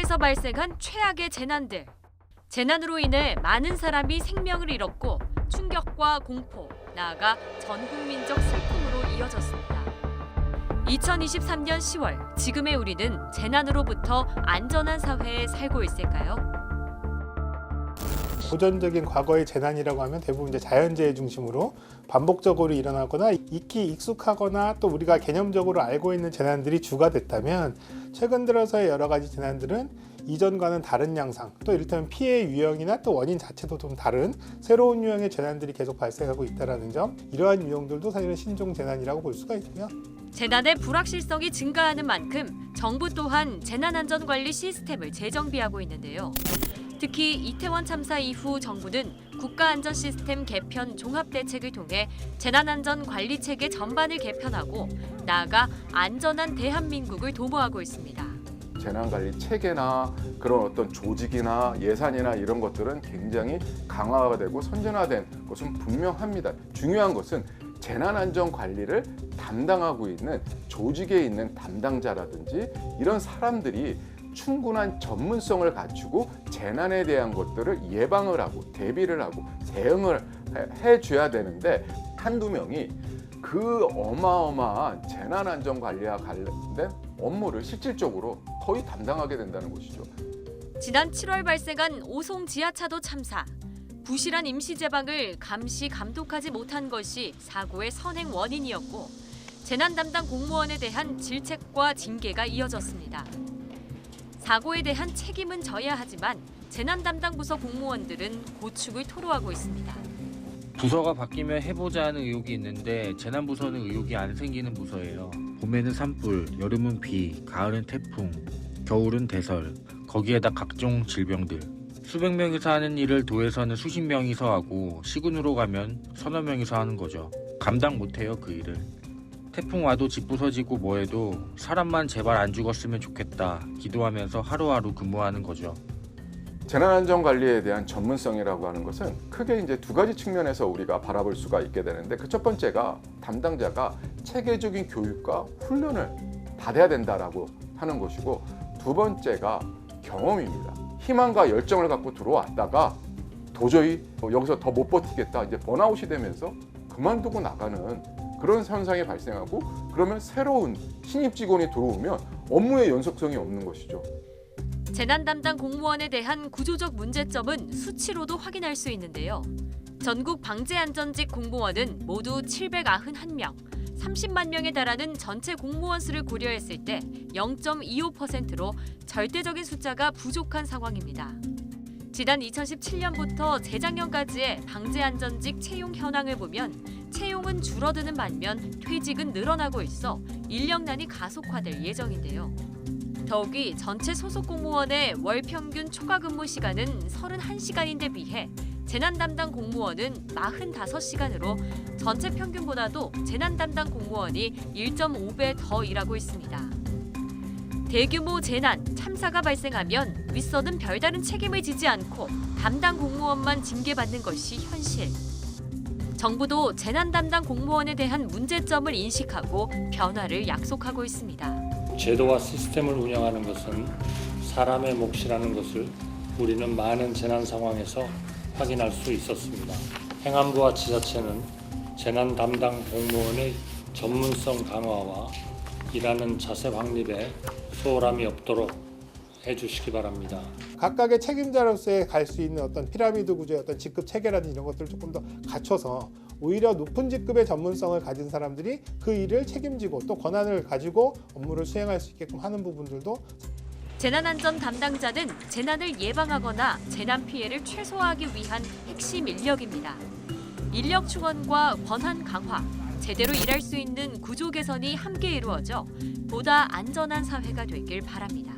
나라에서 발생한 최악의 재난들. 재난으로 인해 많은 사람이 생명을 잃었고 충격과 공포, 나아가 전 국민적 슬픔으로 이어졌습니다. 2023년 10월, 지금의 우리는 재난으로부터 안전한 사회에 살고 있을까요? 고전적인 과거의 재난이라고 하면 대부분 이제 자연재해 중심으로 반복적으로 일어나거나 익히 익숙하거나 또 우리가 개념적으로 알고 있는 재난들이 주가 됐다면, 최근 들어서의 여러 가지 재난들은 이전과는 다른 양상, 또 이를테면 피해 유형이나 또 원인 자체도 좀 다른 새로운 유형의 재난들이 계속 발생하고 있다는 점, 이러한 유형들도 사실은 신종 재난이라고 볼 수가 있고요. 재난의 불확실성이 증가하는 만큼 정부 또한 재난안전관리 시스템을 재정비하고 있는데요. 특히 이태원 참사 이후 정부는 국가안전시스템 개편 종합대책을 통해 재난안전관리체계 전반을 개편하고 나아가 안전한 대한민국을 도모하고 있습니다. 재난관리 체계나 그런 어떤 조직이나 예산이나 이런 것들은 굉장히 강화가 되고 선진화된 것은 분명합니다. 중요한 것은 재난안전관리를 담당하고 있는 조직에 있는 담당자라든지 이런 사람들이 충분한 전문성을 갖추고 재난에 대한 것들을 예방을 하고 대비를 하고 대응을 해줘야 되는데, 한두 명이 그 어마어마한 재난안전관리와 관련된 업무를 실질적으로 거의 담당하게 된다는 것이죠. 지난 7월 발생한 오송 지하차도 참사. 부실한 임시 제방을 감시 감독하지 못한 것이 사고의 선행 원인이었고, 재난 담당 공무원에 대한 질책과 징계가 이어졌습니다. 사고에 대한 책임은 져야 하지만 재난 담당 부서 공무원들은 고충을 토로하고 있습니다. 부서가 바뀌면 해보자 하는 의욕이 있는데 재난부서는 의욕이 안 생기는 부서예요. 봄에는 산불, 여름은 비, 가을은 태풍, 겨울은 대설, 거기에다 각종 질병들. 수백 명이서 하는 일을 도에서는 수십 명이서 하고 시군으로 가면 서너 명이서 하는 거죠. 감당 못해요, 그 일을. 태풍 와도 집 부서지고 뭐해도 사람만 제발 안 죽었으면 좋겠다 기도하면서 하루하루 근무하는 거죠. 재난안전관리에 대한 전문성이라고 하는 것은 크게 이제 두 가지 측면에서 우리가 바라볼 수가 있게 되는데, 그 첫 번째가 담당자가 체계적인 교육과 훈련을 받아야 된다라고 하는 것이고, 두 번째가 경험입니다. 희망과 열정을 갖고 들어왔다가 도저히 여기서 더 못 버티겠다, 이제 번아웃이 되면서 그만두고 나가는 그런 현상이 발생하고, 그러면 새로운 신입 직원이 들어오면 업무의 연속성이 없는 것이죠. 재난 담당 공무원에 대한 구조적 문제점은 수치로도 확인할 수 있는데요. 전국 방재안전직 공무원은 모두 791명, 30만 명에 달하는 전체 공무원 수를 고려했을 때 0.25%로 절대적인 숫자가 부족한 상황입니다. 지난 2017년부터 재작년까지의 방재안전직 채용 현황을 보면 채용은 줄어드는 반면 퇴직은 늘어나고 있어 인력난이 가속화될 예정인데요. 더욱이 전체 소속 공무원의 월 평균 초과 근무 시간은 31시간인데 비해 재난 담당 공무원은 45시간으로 전체 평균보다도 재난 담당 공무원이 1.5배 더 일하고 있습니다. 대규모 재난, 참사가 발생하면 윗선은 별다른 책임을 지지 않고 담당 공무원만 징계받는 것이 현실. 정부도 재난 담당 공무원에 대한 문제점을 인식하고 변화를 약속하고 있습니다. 제도와 시스템을 운영하는 것은 사람의 몫이라는 것을 우리는 많은 재난 상황에서 확인할 수 있었습니다. 행안부와 지자체는 재난 담당 공무원의 전문성 강화와 일하는 자세 확립에 소홀함이 없도록 해주시기 바랍니다. 각각의 책임자로서의 갈 수 있는 어떤 피라미드 구조의 어떤 직급 체계라든지 이런 것들을 조금 더 갖춰서 오히려 높은 직급의 전문성을 가진 사람들이 그 일을 책임지고 또 권한을 가지고 업무를 수행할 수 있게끔 하는 부분들도. 재난안전 담당자는 재난을 예방하거나 재난 피해를 최소화하기 위한 핵심 인력입니다. 인력 충원과 권한 강화, 제대로 일할 수 있는 구조 개선이 함께 이루어져 보다 안전한 사회가 되길 바랍니다.